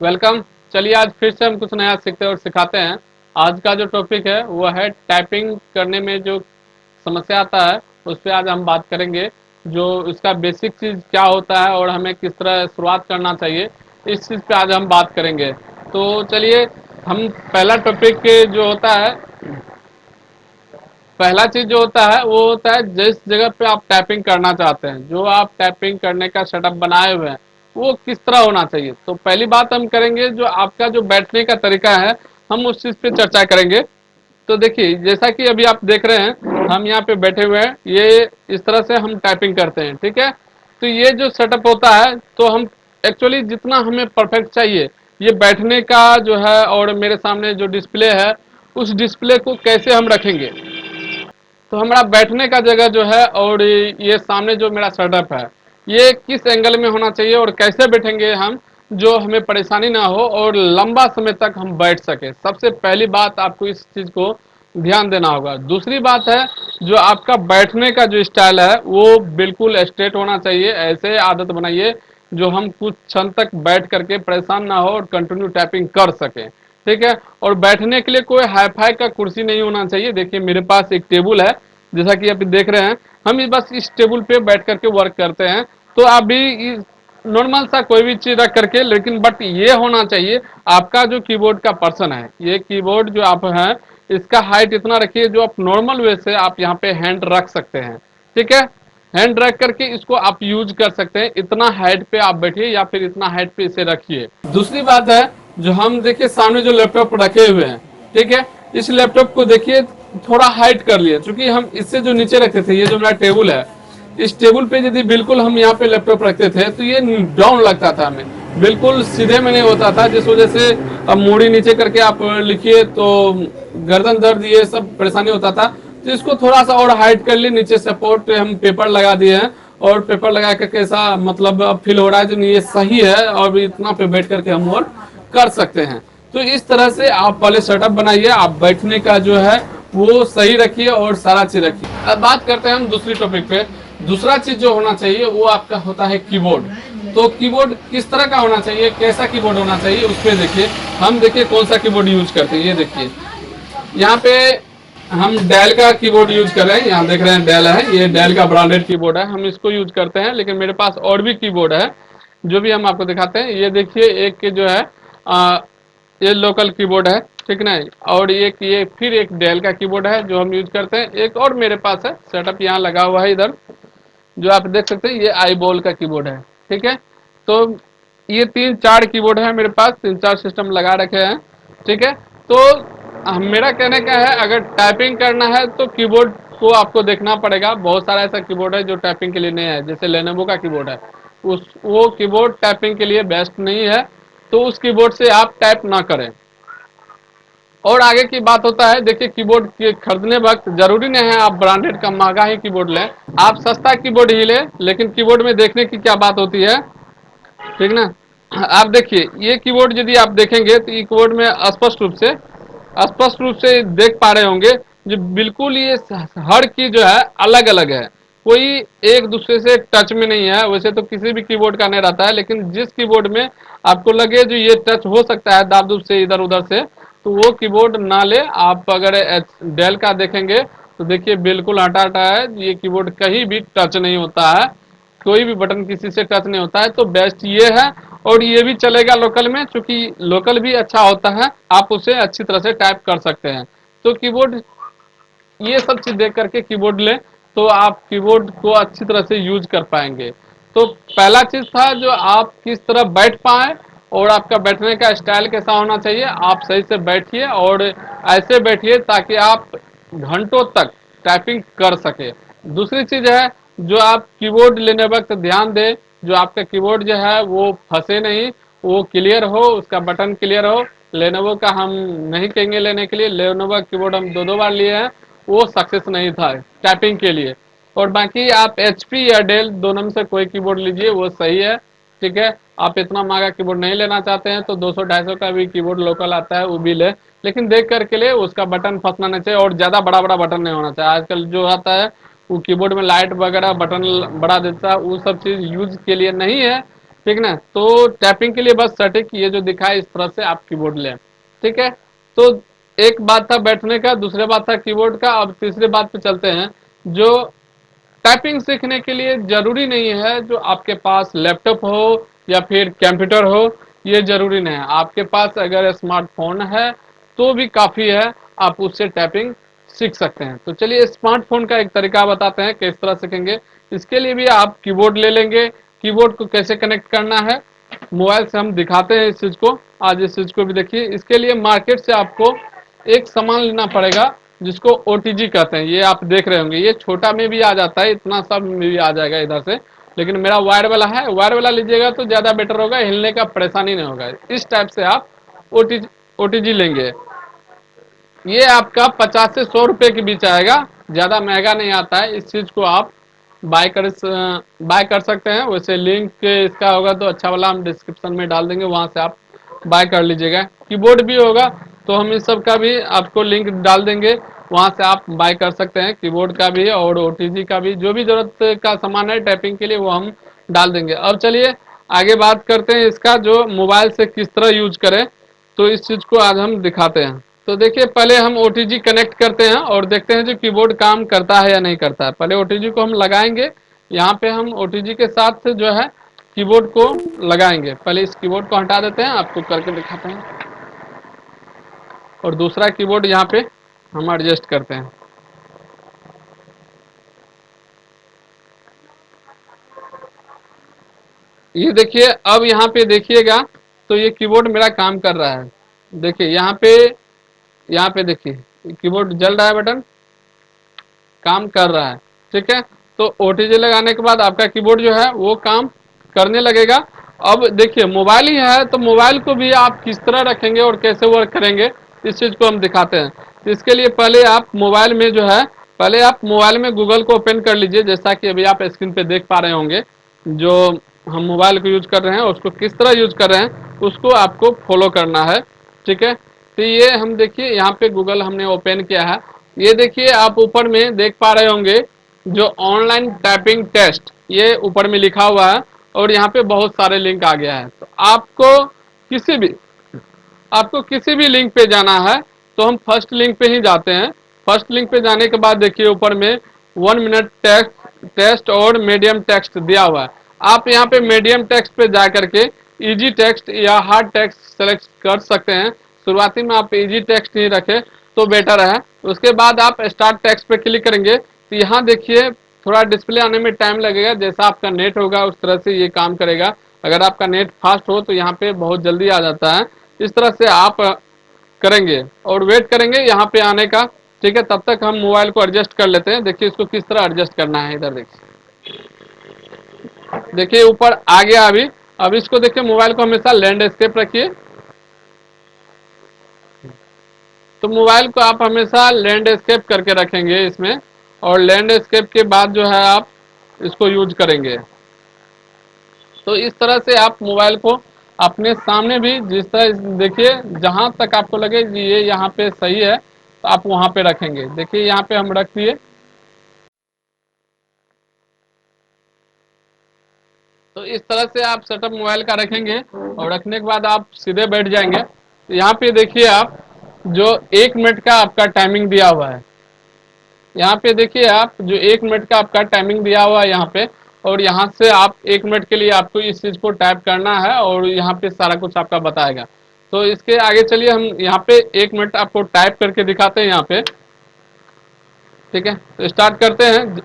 Welcome. चलिए आज फिर से हम कुछ नया सीखते और सिखाते हैं। आज का जो टॉपिक है वो है टाइपिंग करने में जो समस्या आता है उस पर आज हम बात करेंगे। जो इसका बेसिक चीज़ क्या होता है और हमें किस तरह शुरुआत करना चाहिए, इस चीज़ पे आज हम बात करेंगे। तो चलिए, हम पहला टॉपिक जो होता है, पहला चीज जो होता है वो होता है जिस जगह पे आप टाइपिंग करना चाहते हैं, जो आप टाइपिंग करने का सेटअप बनाए हुए हैं वो किस तरह होना चाहिए। तो पहली बात हम करेंगे जो आपका जो बैठने का तरीका है, हम उस चीज पे चर्चा करेंगे। तो देखिए, जैसा कि अभी आप देख रहे हैं हम यहाँ पे बैठे हुए हैं, ये इस तरह से हम टाइपिंग करते हैं, ठीक है। तो ये जो सेटअप होता है, तो हम एक्चुअली जितना हमें परफेक्ट चाहिए, ये बैठने का जो है और मेरे सामने जो डिस्प्ले है उस डिस्प्ले को कैसे हम रखेंगे। तो हमारा बैठने का जगह जो है और ये सामने जो मेरा सेटअप है, ये किस एंगल में होना चाहिए और कैसे बैठेंगे हम, जो हमें परेशानी ना हो और लंबा समय तक हम बैठ सके। सबसे पहली बात आपको इस चीज़ को ध्यान देना होगा। दूसरी बात है, जो आपका बैठने का जो स्टाइल है वो बिल्कुल स्ट्रेट होना चाहिए। ऐसे आदत बनाइए जो हम कुछ क्षण तक बैठ करके परेशान ना हो और कंटिन्यू टाइपिंग कर सकें, ठीक है। और बैठने के लिए कोई हाईफाई का कुर्सी नहीं होना चाहिए। देखिए मेरे पास एक टेबल है, जैसा कि आप देख रहे हैं, हम बस इस टेबल पे बैठ करके वर्क करते हैं। तो आप भी नॉर्मल सा कोई भी चीज रख करके, लेकिन बट ये होना चाहिए आपका जो कीबोर्ड का पर्सन है, ये कीबोर्ड जो आप हैं इसका हाइट इतना रखिए जो आप नॉर्मल वे से आप यहाँ पे हैंड रख सकते हैं, ठीक है। हैंड रख करके इसको आप यूज कर सकते हैं। इतना हाइट पे आप बैठिए या फिर इतना हाइट पे इसे रखिए। दूसरी बात है, जो हम देखिए सामने जो लैपटॉप रखे हुए हैं, ठीक है, इस लैपटॉप को देखिए थोड़ा हाइट कर लिए, क्योंकि हम इससे जो नीचे रखते थे, ये जो मेरा टेबल है, इस टेबल पे यदि बिल्कुल हम यहाँ पे लैपटॉप रखते थे तो ये डाउन लगता था हमें, बिल्कुल सीधे में नहीं होता था, जिस वजह से अब मूड़ी नीचे करके आप लिखिए तो गर्दन दर्द ये सब परेशानी होता था। तो इसको थोड़ा सा और हाइट कर लिए, नीचे सपोर्ट हम पेपर लगा दिए हैं और पेपर लगा करके ऐसा मतलब फील हो रहा है जो ये सही है और इतना पे बैठ करके हम वर्क कर सकते हैं। तो इस तरह से आप पहले सेटअप बनाइए, आप बैठने का जो है वो सही रखिए और सारा चीज रखिए। अब बात करते हैं हम दूसरी टॉपिक पे। दूसरा चीज जो होना चाहिए वो आपका होता है कीबोर्ड। तो कीबोर्ड किस तरह का होना चाहिए, कैसा कीबोर्ड होना चाहिए, उस पर देखिए। हम देखिए कौन सा कीबोर्ड यूज करते हैं, ये देखिए यहाँ पे हम डेल का कीबोर्ड यूज कर रहे हैं। यहाँ देख रहे हैं डेल है, ये डेल का ब्रांडेड कीबोर्ड है, हम इसको यूज करते हैं। लेकिन मेरे पास और भी कीबोर्ड है जो भी हम आपको दिखाते हैं। ये देखिए एक जो है ये लोकल कीबोर्ड है, ठीक ना। और ये फिर एक डेल का कीबोर्ड है जो हम यूज करते हैं। एक और मेरे पास है सेटअप यहाँ लगा हुआ है इधर, जो आप देख सकते हैं, ये आई बॉल का कीबोर्ड है, ठीक है। तो ये तीन चार कीबोर्ड है मेरे पास, तीन चार सिस्टम लगा रखे हैं, ठीक है। तो मेरा कहने का है, अगर टाइपिंग करना है तो कीबोर्ड को आपको देखना पड़ेगा। बहुत सारा ऐसा कीबोर्ड है जो टाइपिंग के लिए नहीं है, जैसे लेनोवो का कीबोर्ड है, उस वो कीबोर्ड टाइपिंग के लिए बेस्ट नहीं है, तो उस कीबोर्ड से आप टाइप ना करें। और आगे की बात होता है, देखिए कीबोर्ड के खरीदने वक्त जरूरी नहीं है आप ब्रांडेड का महंगा ही कीबोर्ड लें, आप सस्ता कीबोर्ड ही लें। लेकिन कीबोर्ड में देखने की क्या बात होती है, ठीक ना। आप देखिए ये कीबोर्ड यदि आप देखेंगे तो ये कीबोर्ड में स्पष्ट रूप से देख पा रहे होंगे, जो बिल्कुल ये हर की जो है अलग अलग है, कोई एक दूसरे से टच में नहीं है। वैसे तो किसी भी कीबोर्ड का नहीं रहता है, लेकिन जिस कीबोर्ड में आपको लगे जो ये टच हो सकता है दाब दूब से इधर उधर से, तो वो कीबोर्ड ना ले आप। अगर डेल का देखेंगे तो देखिए बिल्कुल हटा हटा है, ये कीबोर्ड कहीं भी टच नहीं होता है, कोई भी बटन किसी से टच नहीं होता है। तो बेस्ट ये है, और ये भी चलेगा लोकल में, क्योंकि लोकल भी अच्छा होता है, आप उसे अच्छी तरह से टाइप कर सकते हैं। तो कीबोर्ड ये सब चीज देख करके कीबोर्ड लें, तो आप कीबोर्ड को अच्छी तरह से यूज कर पाएंगे। तो पहला चीज था जो आप किस तरह बैठ पाए और आपका बैठने का स्टाइल कैसा होना चाहिए। आप सही से बैठिए और ऐसे बैठिए ताकि आप घंटों तक टाइपिंग कर सके। दूसरी चीज है, जो आप कीबोर्ड लेने वक्त ध्यान दें, जो आपका कीबोर्ड जो है वो फंसे नहीं, वो क्लियर हो, उसका बटन क्लियर हो। लेनोवो का हम नहीं कहेंगे लेने के लिए, लेनोवो कीबोर्ड हम दो दो बार लिए हैं, वो सक्सेस नहीं था टाइपिंग के लिए। और बाकी आप एचपी या डेल दोनों में से कोई कीबोर्ड लीजिए, वो सही है, ठीक है। आप इतना महंगा कीबोर्ड नहीं लेना चाहते हैं तो 200-250 का भी कीबोर्ड लोकल आता है, वो भी ले, लेकिन देख करके ले, उसका बटन फंसना नहीं चाहिए और ज्यादा बड़ा बड़ा बटन नहीं होना चाहिए। आजकल जो आता है वो कीबोर्ड में लाइट वगैरह बटन बड़ा देता है, वो सब चीज यूज के लिए नहीं है। ठीक ना। तो टैपिंग के लिए बस सटीक ये जो दिखा है इस तरह से आप कीबोर्ड लें। ठीक है। तो एक बात था बैठने का, दूसरे बात था कीबोर्ड का, अब तीसरे बात पे चलते हैं। जो टाइपिंग सीखने के लिए जरूरी नहीं है जो आपके पास लैपटॉप हो या फिर कंप्यूटर हो, ये जरूरी नहीं है। आपके पास अगर स्मार्टफोन है तो भी काफी है, आप उससे टाइपिंग सीख सकते हैं। तो चलिए स्मार्टफोन का एक तरीका बताते हैं किस तरह सीखेंगे। इसके लिए भी आप कीबोर्ड ले लेंगे। कीबोर्ड को कैसे कनेक्ट करना है मोबाइल से हम दिखाते हैं इस चीज को। आज इस चीज को भी देखिए। इसके लिए मार्केट से आपको एक सामान लेना पड़ेगा जिसको ओटीजी कहते हैं। ये आप देख रहे होंगे, ये छोटा में भी आ जाता है, इतना सब में भी आ जाएगा इधर से, लेकिन मेरा वायर वाला है। वायर वाला लीजिएगा तो ज्यादा बेटर होगा, हिलने का परेशानी नहीं होगा। इस टाइप से आप ओटीजी ओटीजी लेंगे। ये आपका 50 से 100 रुपए के बीच आएगा, ज्यादा महंगा नहीं आता है। इस चीज को आप बाय कर सकते हैं। वैसे लिंक इसका होगा तो अच्छा वाला हम डिस्क्रिप्शन में डाल देंगे, वहां से आप बाय कर लीजिएगा। कीबोर्ड भी होगा तो हम इस सब का भी आपको लिंक डाल देंगे, वहां से आप बाय कर सकते हैं। कीबोर्ड का भी और ओटीजी का भी, जो भी जरूरत का सामान है टाइपिंग के लिए वो हम डाल देंगे। अब चलिए आगे बात करते हैं इसका जो मोबाइल से किस तरह यूज करें, तो इस चीज को आज हम दिखाते हैं। तो देखिए पहले हम ओटीजी कनेक्ट करते हैं और देखते हैं जो कीबोर्ड काम करता है या नहीं करता है। पहले ओटीजी को हम लगाएंगे, यहाँ पे हम ओटीजी के साथ जो है कीबोर्ड को लगाएंगे। पहले इस कीबोर्ड को हटा देते हैं, आपको करके दिखाते हैं। और दूसरा कीबोर्ड यहाँ पे हम एडजस्ट करते हैं। ये देखिए, अब यहाँ पे देखिएगा तो ये कीबोर्ड मेरा काम कर रहा है। देखिए यहाँ पे देखिए कीबोर्ड जल रहा है, बटन काम कर रहा है। ठीक है। तो ओटीजी लगाने के बाद आपका कीबोर्ड जो है वो काम करने लगेगा। अब देखिए मोबाइल ही है तो मोबाइल को भी आप किस तरह रखेंगे और कैसे वर्क करेंगे, इस चीज को हम दिखाते हैं। तो इसके लिए पहले आप मोबाइल में जो है, पहले आप मोबाइल में गूगल को ओपन कर लीजिए, जैसा कि अभी आप स्क्रीन पे देख पा रहे होंगे। जो हम मोबाइल को यूज कर रहे हैं उसको किस तरह यूज कर रहे हैं उसको आपको फॉलो करना है। ठीक है। तो ये हम देखिए यहाँ पे गूगल हमने ओपन किया है। ये देखिए आप ऊपर में देख पा रहे होंगे जो ऑनलाइन टाइपिंग टेस्ट, ये ऊपर में लिखा हुआ है और यहाँ पे बहुत सारे लिंक आ गया है। तो किसी भी आपको किसी भी लिंक पे जाना है तो हम फर्स्ट लिंक पे ही जाते हैं। फर्स्ट लिंक पे जाने के बाद देखिए ऊपर में 1 मिनट टेस्ट और मीडियम टेक्स्ट दिया हुआ है। आप यहाँ पे मीडियम टेक्स्ट पे जा करके इजी टेक्स्ट या हार्ड टेक्स्ट सेलेक्ट कर सकते हैं। शुरुआती में आप इजी टेक्स्ट ही रखें तो बेटर है। उसके बाद आप स्टार्ट टेक्स्ट पे क्लिक करेंगे तो यहाँ देखिए थोड़ा डिस्प्ले आने में टाइम लगेगा, जैसा आपका नेट होगा उस तरह से ये काम करेगा। अगर आपका नेट फास्ट हो तो यहाँ पे बहुत जल्दी आ जाता है। इस तरह से आप करेंगे और वेट करेंगे यहाँ पे आने का। ठीक है। तब तक हम मोबाइल को एडजस्ट कर लेते हैं। देखिए इसको किस तरह एडजस्ट करना है, इधर देखिए ऊपर आ गया अभी। अब इसको देखिए मोबाइल को हमेशा लैंडस्केप रखिए। तो मोबाइल को आप हमेशा लैंडस्केप करके रखेंगे इसमें, और लैंडस्केप के बाद जो है आप इसको यूज करेंगे। तो इस तरह से आप मोबाइल को अपने सामने भी जिस तरह देखिए जहां तक आपको लगे कि ये यहाँ पे सही है तो आप वहां पे रखेंगे। देखिए यहाँ पे हम रख दिए। तो इस तरह से आप सेटअप मोबाइल का रखेंगे और रखने के बाद आप सीधे बैठ जाएंगे। तो यहाँ पे देखिए आप जो 1 मिनट का आपका टाइमिंग दिया हुआ है, यहाँ पे देखिए आप जो 1 मिनट का आपका टाइमिंग दिया हुआ है यहाँ पे, और यहाँ से आप 1 मिनट के लिए आपको इस चीज को टाइप करना है और यहाँ पे सारा कुछ आपका बताएगा। तो इसके आगे चलिए हम यहाँ पे 1 मिनट आपको टाइप करके दिखाते हैं यहाँ पे। ठीक है। तो स्टार्ट करते हैं।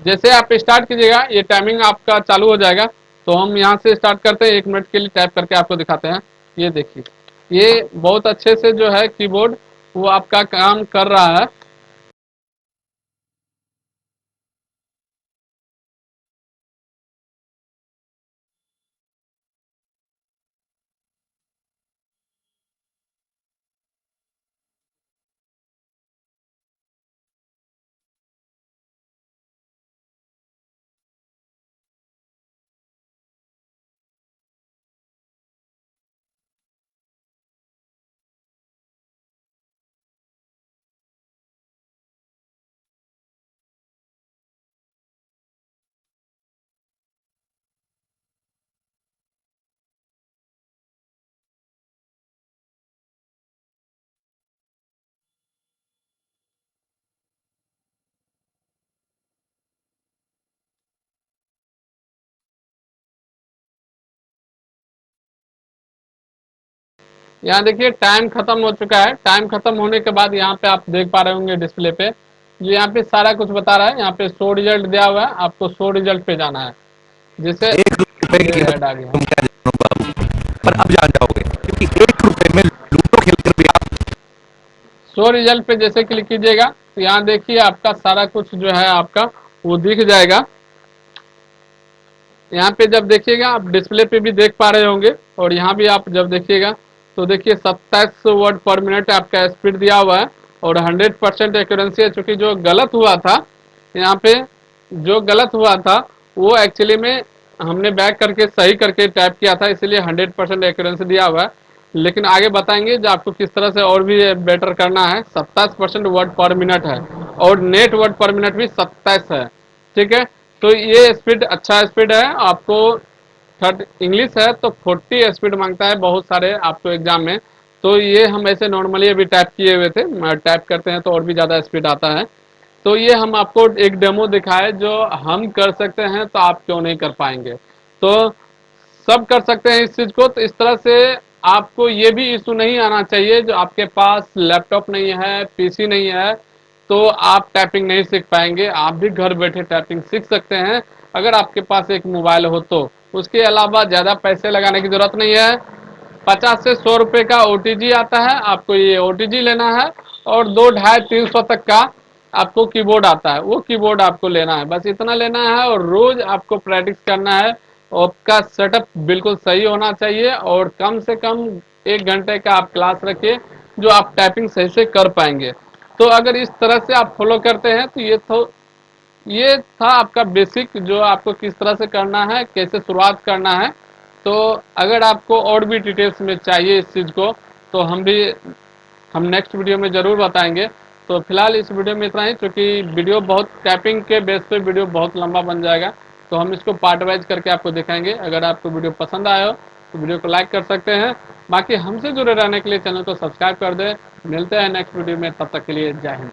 जैसे आप स्टार्ट कीजिएगा ये टाइमिंग आपका चालू हो जाएगा। तो हम यहाँ से स्टार्ट करते हैं, 1 मिनट के लिए टाइप करके आपको दिखाते हैं। ये देखिए ये बहुत अच्छे से जो है कीबोर्ड वो आपका काम कर रहा है। यहाँ देखिए टाइम खत्म हो चुका है। टाइम खत्म होने के बाद यहाँ पे आप देख पा रहे होंगे डिस्प्ले पे, जो यहाँ पे सारा कुछ बता रहा है। यहाँ पे शो रिजल्ट दिया हुआ है, आपको शो रिजल्ट पे जाना है, जिससे 1 रुपए की ये कीमत ऐड आ गया। तुम क्या जानो बाबू, पर अब जान जाओगे क्योंकि 1 रुपए में लूडो खेलकर भी आप। शो रिजल्ट पे जैसे क्लिक कीजिएगा तो यहाँ देखिए आपका सारा कुछ जो है आपका वो दिख जाएगा। यहाँ पे जब देखिएगा आप डिस्प्ले पे भी देख पा रहे होंगे, और यहाँ भी आप जब देखिएगा तो देखिए 27 वर्ड पर मिनट आपका स्पीड दिया हुआ है, और 100% एक्यूरेंसी है। चूंकि जो गलत हुआ था यहाँ पे, जो गलत हुआ था वो एक्चुअली में हमने बैक करके सही करके टाइप किया था, इसलिए 100% एक्यूरेंसी दिया हुआ है। लेकिन आगे बताएंगे जो आपको किस तरह से और भी बेटर करना है। 27% वर्ड पर मिनट है, और नेट वर्ड पर मिनट भी 27 है। ठीक है, तो ये स्पीड अच्छा स्पीड है आपको। थर्ड इंग्लिश है तो 40 स्पीड मांगता है बहुत सारे आपको एग्जाम में। तो ये हम ऐसे नॉर्मली अभी टाइप किए हुए थे, टाइप करते हैं तो और भी ज़्यादा स्पीड आता है। तो ये हम आपको एक डेमो दिखाए, जो हम कर सकते हैं तो आप क्यों नहीं कर पाएंगे। तो सब कर सकते हैं इस चीज़ को। तो इस तरह से आपको ये भी इशू नहीं आना चाहिए, जो आपके पास लैपटॉप नहीं है, पीसी नहीं है, तो आप टाइपिंग नहीं सीख पाएंगे। आप भी घर बैठे टाइपिंग सीख सकते हैं, अगर आपके पास एक मोबाइल हो तो। उसके अलावा ज़्यादा पैसे लगाने की ज़रूरत नहीं है। 50 से 100 रुपये का ओटीजी आता है, आपको ये ओटीजी लेना है, और 2 ढाई 300 तक का आपको कीबोर्ड आता है, वो कीबोर्ड आपको लेना है। बस इतना लेना है, और रोज आपको प्रैक्टिस करना है। आपका सेटअप बिल्कुल सही होना चाहिए, और कम से कम 1 घंटे का आप क्लास रखिए, जो आप टाइपिंग सही से कर पाएंगे। तो अगर इस तरह से आप फॉलो करते हैं तो ये था आपका बेसिक, जो आपको किस तरह से करना है, कैसे शुरुआत करना है। तो अगर आपको और भी डिटेल्स में चाहिए इस चीज़ को, तो हम नेक्स्ट वीडियो में ज़रूर बताएंगे। तो फिलहाल इस वीडियो में इतना ही, क्योंकि वीडियो बहुत टाइपिंग के बेस पे वीडियो बहुत लंबा बन जाएगा, तो हम इसको पार्ट वाइज करके आपको दिखाएंगे। अगर आपको वीडियो पसंद आया हो तो वीडियो को लाइक कर सकते हैं। बाकी हमसे जुड़े रहने के लिए चैनल को सब्सक्राइब कर दें। मिलते हैं नेक्स्ट वीडियो में, तब तक के लिए जय हिंद।